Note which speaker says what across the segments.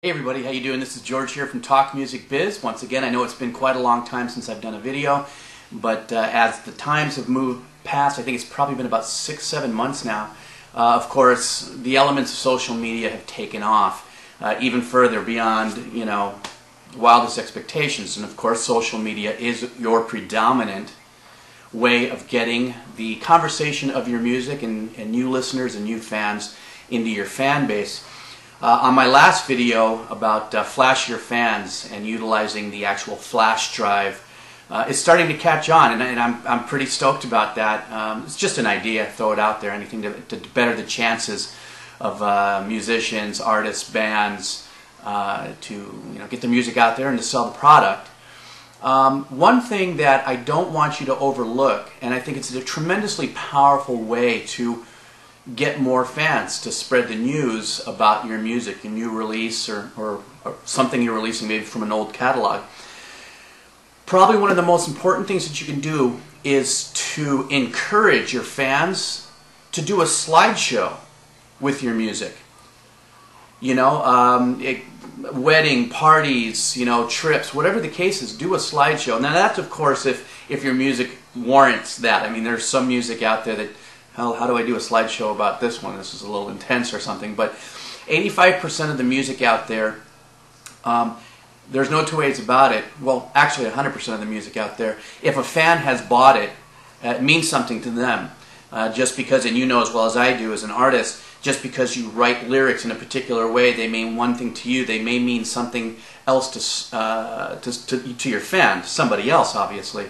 Speaker 1: Hey everybody, how you doing? This is George here from Talk Music Biz. Once again, I know it's been quite a long time since I've done a video, but as the times have moved past, I think it's probably been about 6-7 months now. Of course, the elements of social media have taken off even further beyond, wildest expectations. And of course, social media is your predominant way of getting the conversation of your music and new listeners and new fans into your fan base. On my last video about Flash Your Fans and utilizing the actual flash drive, it's starting to catch on, and I'm pretty stoked about that. It's just an idea, throw it out there, anything to better the chances of musicians, artists, bands to get their music out there and to sell the product. One thing that I don't want you to overlook, and I think it's a tremendously powerful way to get more fans, to spread the news about your music, your new release, or something you're releasing maybe from an old catalog. Probably one of the most important things that you can do is to encourage your fans to do a slideshow with your music. Wedding, parties, trips, whatever the case is, do a slideshow. Now that's, of course, if your music warrants that. I mean, there's some music out there that, how do I do a slideshow about this one? This is a little intense or something. But 85% of the music out there, there's no two ways about it. Well, actually 100% of the music out there, if a fan has bought it, it means something to them. Just because, and you know as well as I do as an artist, just because you write lyrics in a particular way, they mean one thing to you, they may mean something else to your fan, to somebody else, obviously.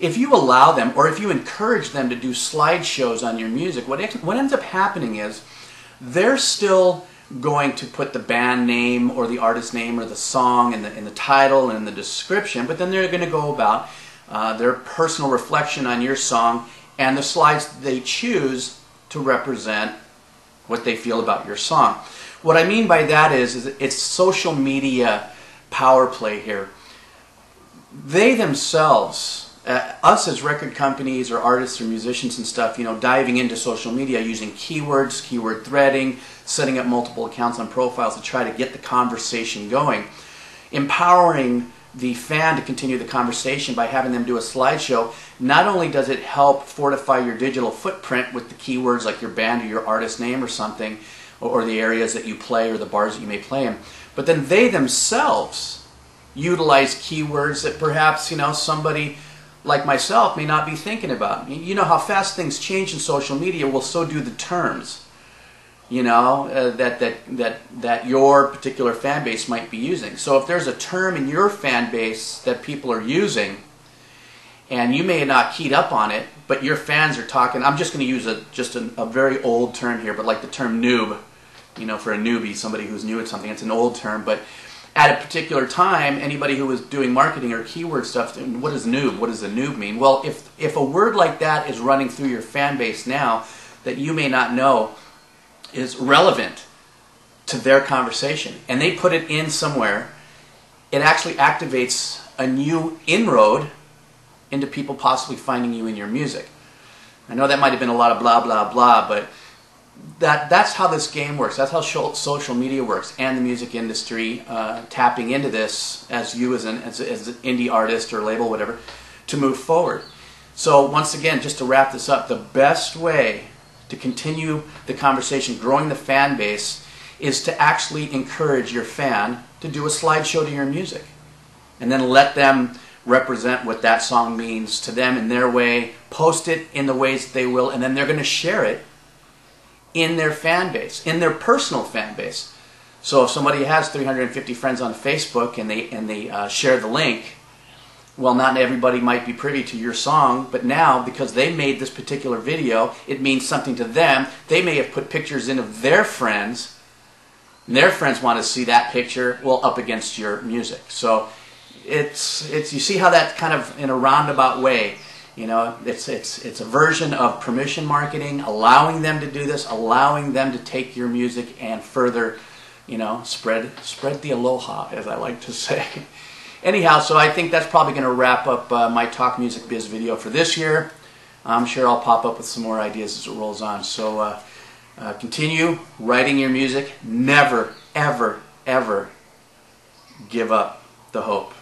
Speaker 1: If you allow them, or if you encourage them to do slideshows on your music, what ends up happening is they're still going to put the band name or the artist name or the song in the title and in the description, but then they're going to go about their personal reflection on your song and the slides they choose to represent what they feel about your song. What I mean by that is it's social media power play here. They themselves, us as record companies or artists or musicians and stuff, diving into social media using keywords, keyword threading, setting up multiple accounts on profiles to try to get the conversation going. Empowering the fan to continue the conversation by having them do a slideshow, not only does it help fortify your digital footprint with the keywords like your band or your artist name or something, or the areas that you play or the bars that you may play in, but then they themselves utilize keywords that perhaps somebody like myself may not be thinking about. You know how fast things change in social media, well, so do the terms that your particular fan base might be using. So if there's a term in your fan base that people are using and you may have not keyed up on it, but your fans are talking, I'm just going to use a very old term here, but like the term noob, for a newbie, somebody who's new at something, it's an old term, but at a particular time, anybody who was doing marketing or keyword stuff, what is noob? What does a noob mean? Well, if a word like that is running through your fan base now that you may not know is relevant to their conversation, and they put it in somewhere, it actually activates a new inroad into people possibly finding you in your music. I know that might have been a lot of blah, blah, blah, but that's how this game works. That's how social media works, and the music industry tapping into this as you as an indie artist or label, whatever, to move forward. So once again, just to wrap this up, the best way to continue the conversation, growing the fan base, is to actually encourage your fan to do a slideshow to your music, and then let them represent what that song means to them in their way, post it in the ways that they will, and then they're going to share it in their fan base, in their personal fan base. So if somebody has 350 friends on Facebook and they share the link, well, not everybody might be privy to your song, but now, because they made this particular video, it means something to them. They may have put pictures in of their friends, and their friends want to see that picture, well, up against your music. So you see how that kind of, in a roundabout way, it's a version of permission marketing, allowing them to do this, allowing them to take your music and further, spread the aloha, as I like to say. Anyhow, so I think that's probably going to wrap up my Talk Music Biz video for this year. I'm sure I'll pop up with some more ideas as it rolls on. So continue writing your music. Never, ever, ever give up the hope.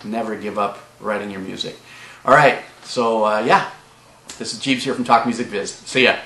Speaker 1: Never give up writing your music. All right, so yeah, this is Jeeves here from Talk Music Biz. See ya.